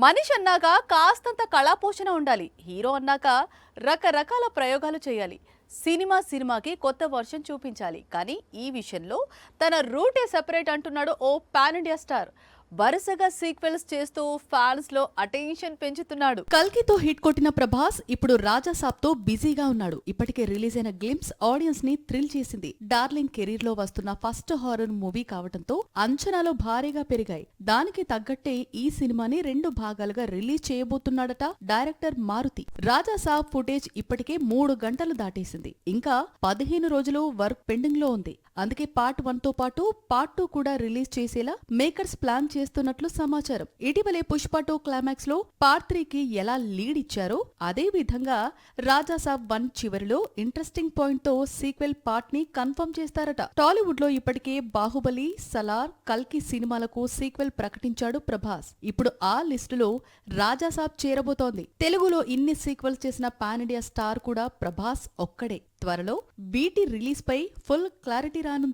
మనిషి అన్నాక కాస్తంత కళాపోషణ ఉండాలి. హీరో అన్నాక రకరకాల ప్రయోగాలు చేయాలి. సినిమాకి కొత్త వర్షన్ చూపించాలి. కానీ ఈ విషయంలో తన రూటే సెపరేట్ అంటున్నాడు ఓ పాన్ ఇండియా స్టార్. వరుసగా సీక్వెల్స్ చేస్తూ ఫ్యాన్స్ లో అటెన్షన్ పెంచుతున్నాడు. కల్కితో హిట్ కొట్టిన ప్రభాస్ ఇప్పుడు రాజాసాబ్ తో బిజీగా ఉన్నాడు. ఇప్పటికే రిలీజ్ అయిన గ్లింప్స్ ఆడియన్స్ ని థ్రిల్ చేసింది. డార్లింగ్ కెరీర్ లో వస్తున్న ఫస్ట్ హారర్ మూవీ కావడంతో అంచనాలు భారీగా పెరిగాయి. దానికి తగ్గట్టే ఈ సినిమాని 2 భాగాలుగా release చేయబోతున్నాడట director Maruti. Raja Saab footage ఇప్పటికే 3 గంటలు దాటేసింది. ఇంకా 15 రోజులు వర్క్ పెండింగ్ లో ఉంది. అందుకే పార్ట్ 1 తో పాటు పార్ట్ 2 కూడా రిలీజ్ చేసేలా మేకర్స్ ప్లాన్ చేస్తున్నట్లు సమాచారం. ఇటీవలే పుష్ప 2 క్లైమాక్స్ లో పార్ట్ 3 కి ఎలా లీడ్ ఇచ్చారో అదే విధంగా రాజాసాబ్ 1 చివరిలో ఇంట్రెస్టింగ్ పాయింట్ తో సీక్వెల్ పార్ట్ ని కన్ఫర్మ్ చేస్తారట. టాలీవుడ్ లో ఇప్పటికే బాహుబలి, సలార్, కల్కి సినిమాలకు సీక్వెల్ ప్రకటించాడు ప్రభాస్. ఇప్పుడు ఆ లిస్టులో రాజాసాబ్ చేరబోతోంది. తెలుగులో ఇన్ని సీక్వెల్స్ చేసిన పాన్ ఇండియా స్టార్ కూడా ప్రభాస్ ఒక్కడే. త్వరలో బీటీ రిలీజ్ పై ఫుల్ క్లారిటీ రానుంది.